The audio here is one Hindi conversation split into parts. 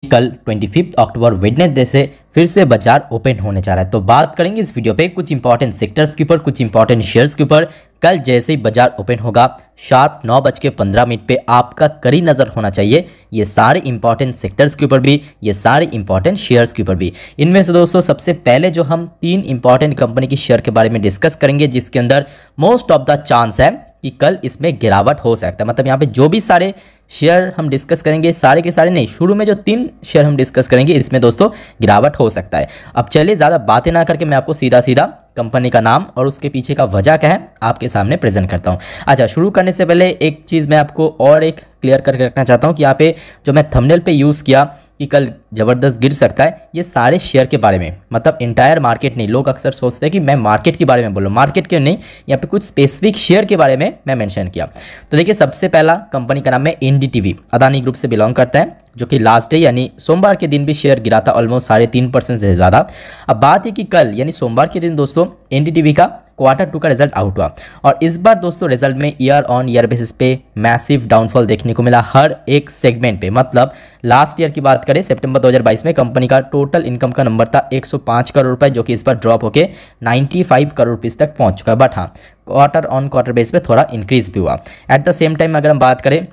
कल 25 अक्टूबर वेडनेसडे से फिर से बाजार ओपन होने जा रहा है। तो बात करेंगे इस वीडियो पे कुछ इंपॉर्टेंट सेक्टर्स के ऊपर, कुछ इंपॉर्टेंट शेयर्स के ऊपर। कल जैसे ही बाजार ओपन होगा शार्प 9:15 पे आपका कड़ी नज़र होना चाहिए ये सारे इंपॉर्टेंट सेक्टर्स के ऊपर भी, ये सारे इंपॉर्टेंट शेयर्स के ऊपर भी। इनमें से दोस्तों सबसे पहले जो हम 3 इंपॉर्टेंट कंपनी की शेयर के बारे में डिस्कस करेंगे, जिसके अंदर मोस्ट ऑफ द चांस है कि कल इसमें गिरावट हो सकता है। मतलब यहाँ पे जो भी सारे शेयर हम डिस्कस करेंगे, सारे के सारे नहीं, शुरू में जो 3 शेयर हम डिस्कस करेंगे इसमें दोस्तों गिरावट हो सकता है। अब चलिए ज़्यादा बातें ना करके मैं आपको सीधा सीधा कंपनी का नाम और उसके पीछे का वजह क्या है आपके सामने प्रेजेंट करता हूँ। अच्छा, शुरू करने से पहले एक चीज़ मैं आपको और एक क्लियर करके रखना चाहता हूँ कि यहाँ पे जो मैं थंबनेल पे यूज़ किया कि कल ज़बरदस्त गिर सकता है, ये सारे शेयर के बारे में, मतलब इंटायर मार्केट नहीं। लोग अक्सर सोचते हैं कि मैं मार्केट के बारे में बोलूँ, मार्केट के नहीं, यहाँ पे कुछ स्पेसिफिक शेयर के बारे में मैं मेंशन किया। तो देखिए सबसे पहला कंपनी का नाम है एनडीटीवी, अदानी ग्रुप से बिलोंग करता है, जो कि लास्ट डे यानी सोमवार के दिन भी शेयर गिरा था ऑलमोस्ट 3.5% से ज़्यादा। अब बात है कि कल यानी सोमवार के दिन दोस्तों एनडीटीवी का Q2 का रिजल्ट आउट हुआ और इस बार दोस्तों रिजल्ट में ईयर ऑन ईयर बेसिस पे मैसिव डाउनफॉल देखने को मिला हर एक सेगमेंट पे। मतलब लास्ट ईयर की बात करें सितंबर 2022 में कंपनी का टोटल इनकम का नंबर था 105 करोड़ रुपए, जो कि इस बार ड्रॉप होकर 95 करोड़ रुपीज़ तक पहुंच चुका है। बट हाँ, क्वार्टर ऑन क्वार्टर बेस पे थोड़ा इंक्रीज भी हुआ। एट द सेम टाइम अगर हम बात करें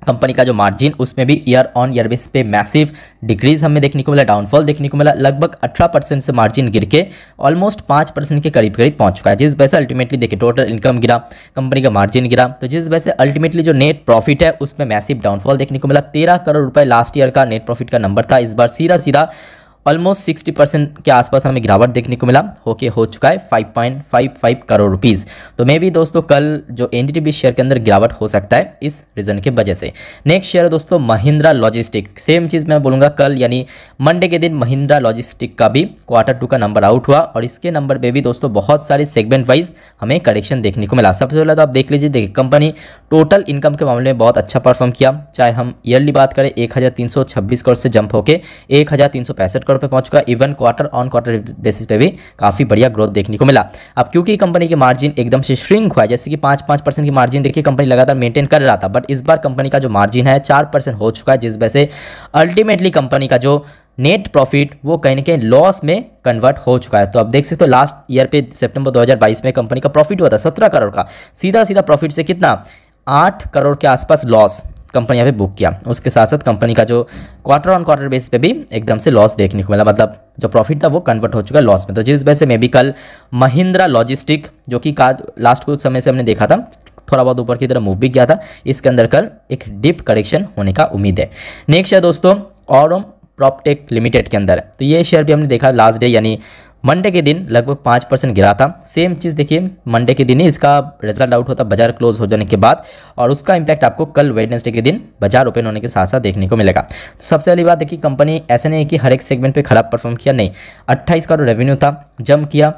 कंपनी का जो मार्जिन, उसमें भी ईयर ऑन ईयर बेस पे मैसिव डिक्रीज हमें देखने को मिला, डाउनफॉल देखने को मिला। लगभग 18% से मार्जिन गिर के ऑलमोस्ट 5% के करीब करीब पहुंच चुका है, जिस वजह से अल्टीमेटली देखिए टोटल इनकम गिरा, कंपनी का मार्जिन गिरा, तो जिस वजह से अल्टीमेटली जो नेट प्रॉफिट है उसमें मैसिव डाउनफॉल देखने को मिला। 13 करोड़ रुपए लास्ट ईयर का नेट प्रॉफिट का नंबर था, इस बार सीधा ऑलमोस्ट 60% के आसपास हमें गिरावट देखने को मिला, हो चुका है 5.55 करोड़ रुपीज़। तो मे भी दोस्तों कल जो एनडीटीवी शेयर के अंदर गिरावट हो सकता है इस रीज़न के वजह से। नेक्स्ट शेयर है दोस्तों महिंद्रा लॉजिस्टिक। सेम चीज़ मैं बोलूँगा, कल यानी मंडे के दिन महिंद्रा लॉजिस्टिक का भी Q2 का नंबर आउट हुआ और इसके नंबर पे भी दोस्तों बहुत सारे सेगमेंट वाइज हमें करेक्शन देखने को मिला। सबसे पहले तो आप देख लीजिए, देखिए कंपनी टोटल इनकम के मामले में बहुत अच्छा परफॉर्म किया। चाहे हम ईयरली बात करें 1326 करोड़ से जंप होकर 1365 करोड़ पे पहुंच चुका। Even quarter on quarter basis पे भी काफी बढ़िया ग्रोथ देखने को मिला। अब क्योंकि कंपनी के मार्जिन एकदम से श्रिंक हुआ है, जैसे कि 5% की मार्जिन देखिए कंपनी लगातार मेंटेन कर रहा था, बट इस बार कंपनी का जो मार्जिन है 4% हो चुका है, जिस वजह से अल्टीमेटली कंपनी का जो नेट प्रॉफिट वो कहीं ना कहीं लॉस में कन्वर्ट हो चुका है। तो अब देख सकते हो लास्ट ईयर पे सितंबर 2022 में कंपनी का प्रॉफिट हुआ था 17 करोड़ का, सीधा प्रॉफिट से कितना 8 करोड़ के आसपास लॉस कंपनी यहाँ पे बुक किया। उसके साथ साथ कंपनी का जो क्वार्टर ऑन क्वार्टर बेस पे भी एकदम से लॉस देखने को मिला, मतलब जो प्रॉफिट था वो कन्वर्ट हो चुका है लॉस में। तो जिस वजह से मैं भी कल महिंद्रा लॉजिस्टिक, जो कि लास्ट कुछ समय से हमने देखा था थोड़ा बहुत ऊपर की तरफ मूव भी किया था, इसके अंदर कल एक डिप करेक्शन होने का उम्मीद है। नेक्स्ट है दोस्तों ऑरम प्रॉपटेक लिमिटेड के अंदर, तो ये शेयर भी हमने देखा लास्ट डे यानी मंडे के दिन लगभग 5% गिरा था। सेम चीज़ देखिए मंडे के दिन ही इसका रिजल्ट आउट होता बाजार क्लोज हो जाने के बाद, और उसका इंपैक्ट आपको कल वेडनेसडे के दिन बाजार ओपन होने के साथ साथ देखने को मिलेगा। तो सबसे पहली बात देखिए, कंपनी ऐसे नहीं कि हर एक सेगमेंट पे खराब परफॉर्म किया, नहीं, 28 करोड़ रेवेन्यू था, जंप किया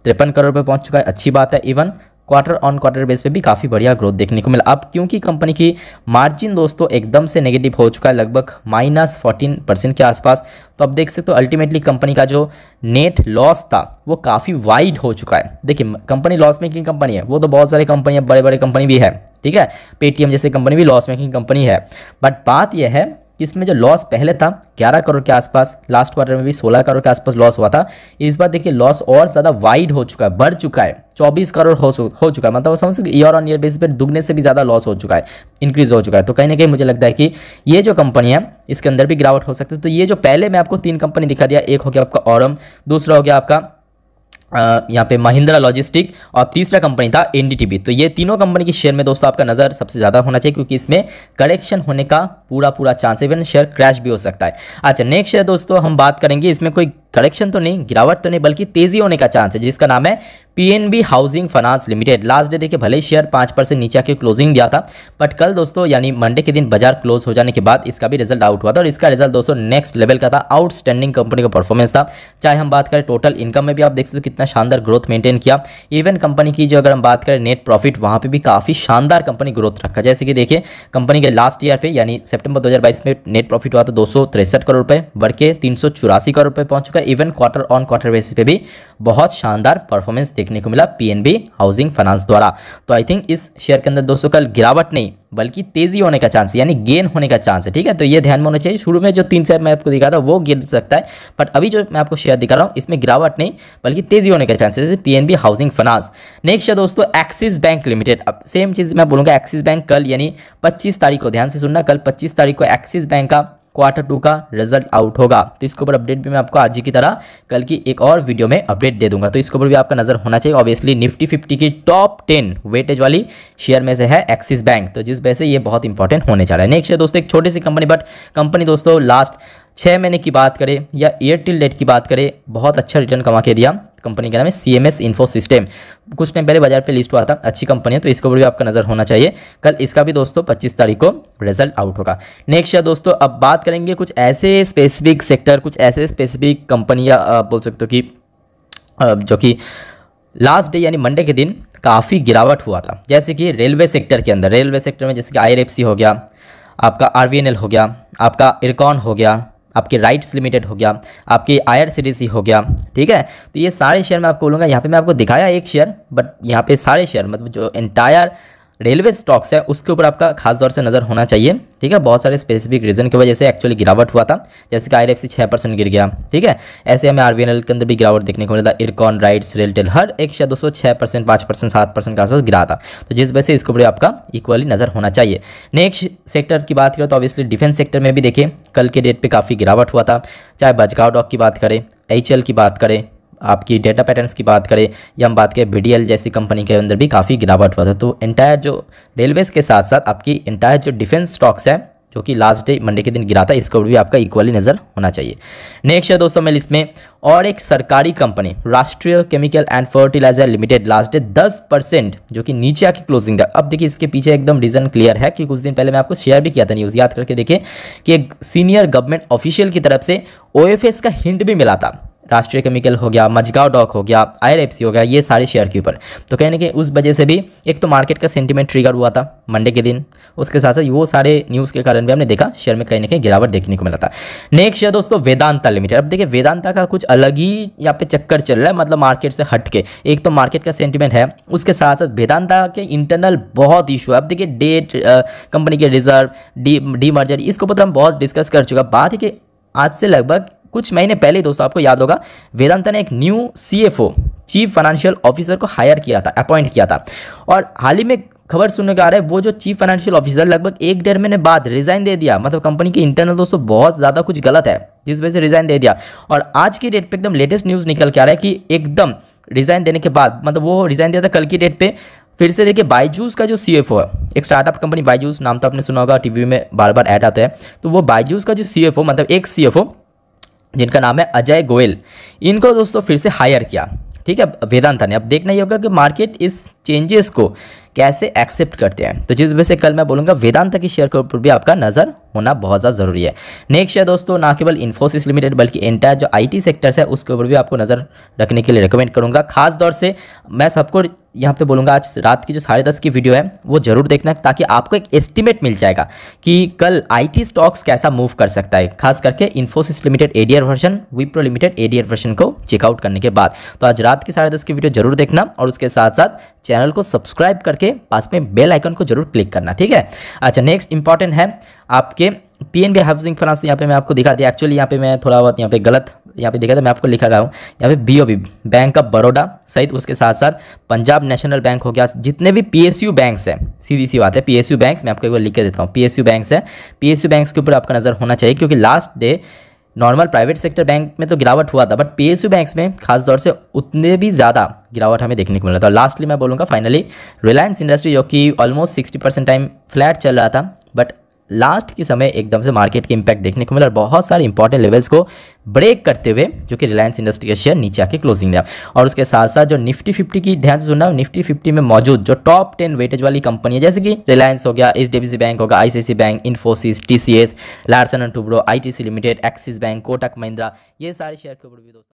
53 करोड़ पे पहुंच चुका है, अच्छी बात है। Even quarter on quarter base पे भी काफ़ी बढ़िया ग्रोथ देखने को मिला। अब क्योंकि कंपनी की मार्जिन दोस्तों एकदम से नेगेटिव हो चुका है, लगभग -14% के आसपास, तो अब देख सकते हो अल्टीमेटली कंपनी का जो नेट लॉस था वो काफ़ी वाइड हो चुका है। देखिए कंपनी लॉस मेकिंग कंपनी है, वो तो बहुत सारी कंपनी है, बड़े बड़े कंपनी भी है, ठीक है, पेटीएम जैसे कंपनी भी लॉस मेकिंग कंपनी है, बट बात यह है कि इसमें जो लॉस पहले था 11 करोड़ के आसपास, लास्ट क्वार्टर में भी 16 करोड़ के आसपास लॉस हुआ था, इस बार देखिए लॉस और ज़्यादा वाइड हो चुका है, बढ़ चुका है, 24 करोड़ हो चुका है। मतलब समझ सकते ईयर ऑन ईयर बेसिस पर दुगने से भी ज़्यादा लॉस हो चुका है, इंक्रीज हो चुका है। तो कहीं ना कहीं मुझे लगता है कि ये जो कंपनी है इसके अंदर भी गिरावट हो सकती है। तो ये जो पहले मैं आपको 3 कंपनी दिखा दिया, एक हो गया आपका ऑरम, दूसरा हो गया आपका यहाँ पे महिंद्रा लॉजिस्टिक, और तीसरा कंपनी था एनडीटीवी। तो ये तीनों कंपनी की शेयर में दोस्तों आपका नज़र सबसे ज़्यादा होना चाहिए, क्योंकि इसमें करेक्शन होने का पूरा चांस है, इवन शेयर क्रैश भी हो सकता है। अच्छा, नेक्स्ट शेयर दोस्तों हम बात करेंगे, इसमें कोई करेक्शन तो नहीं, गिरावट तो नहीं, बल्कि तेजी होने का चांस है, जिसका नाम है PNB housing finance limited. Last day देखिए भले ही शेयर 5% नीचे आके क्लोजिंग दिया था, बट कल दोस्तों यानी मंडे के दिन बाजार क्लोज हो जाने के बाद इसका भी रिजल्ट आउट हुआ था, और इसका रिजल्ट दोस्तों नेक्स्ट लेवल का था, आउटस्टैंडिंग कंपनी का परफॉर्मेंस था। चाहे हम बात करें टोटल इनकम में भी आप देख सकते हो कितना शानदार ग्रोथ मेंटेन किया। इवन कंपनी की जो अगर हम बात करें नेट प्रॉफिट, वहाँ पे भी काफ़ी शानदार कंपनी ग्रोथ रखा। जैसे कि देखिए कंपनी के लास्ट ईयर पे यानी सितंबर 2022 में नेट प्रॉफिट हुआ था 263 करोड़ रुपए, बढ़ के 384 करोड़ रुपए पहुंच चुका है। Even quarter on quarter basis पे भी बहुत शानदार परफॉर्मेंस देखने को मिला पीएनबी हाउसिंग फाइनेंस द्वारा। तो आई थिंक इस शेयर के अंदर दोस्तों कल गिरावट नहीं बल्कि तेजी होने का चांस है, यानी गेन होने का चांस है। ठीक है, तो ये ध्यान में होना चाहिए। शुरू में जो 3 शेयर मैं आपको दिखा था वो गिर सकता है, बट अभी जो मैं आपको शेयर दिखा रहा हूँ इसमें गिरावट नहीं बल्कि तेजी होने का चांस है, जैसे पीएनबी हाउसिंग फाइनेंस। नेक्स्ट है दोस्तों एक्सिस बैंक लिमिटेड। अब सेम चीज़ मैं बोलूँगा, एक्सिस बैंक कल यानी 25 तारीख को, ध्यान से सुनना, कल 25 तारीख को एक्सिस बैंक का Q2 का रिजल्ट आउट होगा। तो इसके ऊपर अपडेट भी मैं आपको आज ही की तरह कल की एक और वीडियो में अपडेट दे दूंगा, तो इसके ऊपर भी आपका नजर होना चाहिए। ऑब्वियसली निफ्टी 50 की टॉप 10 वेटेज वाली शेयर में से है एक्सिस बैंक, तो जिस वजह से ये बहुत इंपॉर्टेंट होने जा रहा है। नेक्स्ट है दोस्तों एक छोटी सी कंपनी, बट कंपनी दोस्तों लास्ट 6 महीने की बात करें या ईयर टिल डेट की बात करें, बहुत अच्छा रिटर्न कमा के दिया। कंपनी का नाम है CMS इन्फो सिस्टम, कुछ टाइम पहले बाजार पे लिस्ट हुआ था, अच्छी कंपनी है, तो इसके ऊपर भी आपका नजर होना चाहिए। कल इसका भी दोस्तों 25 तारीख को रिजल्ट आउट होगा। नेक्स्ट है दोस्तों अब बात करेंगे कुछ ऐसे स्पेसिफिक सेक्टर, कुछ ऐसे स्पेसिफिक कंपनियां बोल सकते हो कि जो कि लास्ट डे यानी मंडे के दिन काफ़ी गिरावट हुआ था, जैसे कि रेलवे सेक्टर के अंदर, रेलवे सेक्टर में जैसे कि IRFC हो गया, आपका RVNL हो गया, आपका इरकॉन हो गया, आपके राइट्स लिमिटेड हो गया, आपकी IRCTC हो गया। ठीक है, तो ये सारे शेयर मैं आपको बोलूँगा। यहाँ पे मैं आपको दिखाया एक शेयर, बट यहाँ पे सारे शेयर मतलब जो एंटायर रेलवे स्टॉक्स है उसके ऊपर आपका खास तौर से नज़र होना चाहिए। ठीक है, बहुत सारे स्पेसिफिक रीजन की वजह से एक्चुअली गिरावट हुआ था, जैसे कि IRFC 6% गिर गया। ठीक है, ऐसे हमें RVNL के अंदर भी गिरावट देखने को मिला था, इरकॉन, राइट्स, रेलटेल, हर एक शेयर दोस्तों 6%, 5%, 7% के आसपास गिरा था, तो जिस वजह से इसके ऊपर आपका इक्वली नज़र होना चाहिए। नेक्स्ट सेक्टर की बात करें तो ऑब्वियसली डिफेंस सेक्टर में भी देखिए कल के डेट पर काफ़ी गिरावट हुआ था, चाहे बजगांव डॉक की बात करें, HL की बात करें, आपकी डेटा पैटर्न्स की बात करें, या हम बात करें BDL जैसी कंपनी के अंदर भी काफ़ी गिरावट हुआ था। तो एंटायर जो रेलवेज के साथ साथ आपकी एंटायर जो डिफेंस स्टॉक्स है जो कि लास्ट डे मंडे के दिन गिरा था, इसको भी आपका इक्वली नज़र होना चाहिए। नेक्स्ट है दोस्तों मैं लिस्ट में और एक सरकारी कंपनी राष्ट्रीय chemical and fertiliser limited, last day 10% जो कि नीचे आके क्लोजिंग था। अब देखिए इसके पीछे एकदम रीज़न क्लियर है कि कुछ दिन पहले मैं आपको शेयर भी किया था न्यूज़, याद करके देखिए कि एक सीनियर गवर्नमेंट ऑफिशियल की तरफ से OFS का हिंट भी मिला था। राष्ट्रीय केमिकल हो गया, मजगांव डॉक हो गया, IRFC हो गया, ये सारे शेयर के ऊपर, तो कहीं ना कहीं उस वजह से भी एक तो मार्केट का सेंटीमेंट ट्रिगर हुआ था मंडे के दिन, उसके साथ साथ वो सारे न्यूज़ के कारण भी हमने देखा शेयर में कहीं ना कहीं गिरावट देखने को मिला था। नेक्स्ट शेयर दोस्तों वेदांता लिमिटेड। अब देखिए वेदांता का कुछ अलग ही यहाँ पे चक्कर चल रहा है, मतलब मार्केट से हट के, एक तो मार्केट का सेंटीमेंट है, उसके साथ साथ वेदांता के इंटरनल बहुत इशू है। अब देखिए डेट, कंपनी के रिजर्व, डी मर्जर, इसको पता हम बहुत डिस्कस कर चुका। बात है कि आज से लगभग कुछ महीने पहले दोस्तों आपको याद होगा वेदांता ने एक new CFO, chief financial officer को हायर किया था, अपॉइंट किया था, और हाल ही में खबर सुनने को आ रहा है वो जो चीफ फाइनेंशियल ऑफिसर लगभग 1-1.5 महीने बाद रिजाइन दे दिया। मतलब कंपनी के इंटरनल दोस्तों बहुत ज़्यादा कुछ गलत है, जिस वजह से रिजाइन दे दिया। और आज की डेट पे एकदम लेटेस्ट न्यूज़ निकल के आ रहा है कि एकदम रिजाइन देने के बाद, मतलब वो रिजाइन दिया था कल की डेट पे, फिर से देखिए बायजूस का जो CFO है, एक स्टार्टअप कंपनी बायजूस, नाम तो आपने सुना होगा, टीवी में बार बार ऐड आता है, तो वो बायजूस का जो CFO, मतलब एक CFO जिनका नाम है अजय गोयल, इनको दोस्तों फिर से हायर किया। ठीक है, वेदांता ने। अब देखना ही होगा कि मार्केट इस चेंजेस को कैसे एक्सेप्ट करते हैं, तो जिस वजह से कल मैं बोलूँगा वेदांता की शेयर के ऊपर भी आपका नज़र होना बहुत ज़्यादा ज़रूरी है। नेक्स्ट है दोस्तों ना केवल इन्फोसिस लिमिटेड बल्कि एंटायर जो IT सेक्टर्स है उसके ऊपर भी आपको नज़र रखने के लिए रिकमेंड करूँगा। खास तौर से मैं सबको यहाँ पे बोलूँगा आज रात की जो 10:30 की वीडियो है वो जरूर देखना, ताकि आपको एक एस्टिमेट मिल जाएगा कि कल IT स्टॉक्स कैसा मूव कर सकता है, खास करके Infosys limited ADR version, Wipro limited ADR version को चेकआउट करने के बाद। तो आज रात की 10:30 की वीडियो जरूर देखना, और उसके साथ साथ चैनल को सब्सक्राइब करके पास में बेल आइकन को जरूर क्लिक करना। ठीक है, अच्छा नेक्स्ट इंपॉर्टेंट है आपके PNB हाउसिंग फाइनेंस। यहाँ पे मैं आपको दिखा दिया, एक्चुअली यहाँ पे मैं थोड़ा बहुत यहाँ पे गलत यहाँ पे देखा था, मैं आपको लिखा रहा हूँ यहाँ पे BOB, बैंक ऑफ बड़ौदा सहित उसके साथ साथ पंजाब नेशनल बैंक हो गया, जितने भी PSU बैंक्स हैं, सीधी सी बात है PSU बैंक्स, मैं आपको एक बार लिख के देता हूँ, PSU बैंक्स है, PSU बैंक्स के ऊपर आपका नज़र होना चाहिए, क्योंकि last day normal private sector bank में तो गिरावट हुआ था, बट PSU बैंक्स में खास तौर से उतने भी ज़्यादा गिरावट हमें देखने को मिला था। लास्टली मैं बोलूँगा फाइनली रिलायंस इंडस्ट्री, जो कि ऑलमोस्ट 60% टाइम फ्लैट चल रहा था, बट लास्ट के समय एकदम से मार्केट के इंपैक्ट देखने को मिला और बहुत सारे इंपॉर्टेंट लेवल्स को ब्रेक करते हुए जो कि रिलायंस इंडस्ट्री का शेयर नीचे आके क्लोजिंग रहा। और उसके साथ साथ जो निफ्टी 50 की ध्यान से सुनना, निफ्टी 50 में मौजूद जो टॉप 10 वेटेज वाली कंपनी है, जैसे कि रिलायंस हो गया, HDFC बैंक होगा, ICICI bank, Infosys, TCS, Larsen and Toubro, ITC limited, axis bank, Kotak Mahindra, ये सारे शेयर के ऊपर भी दोस्तों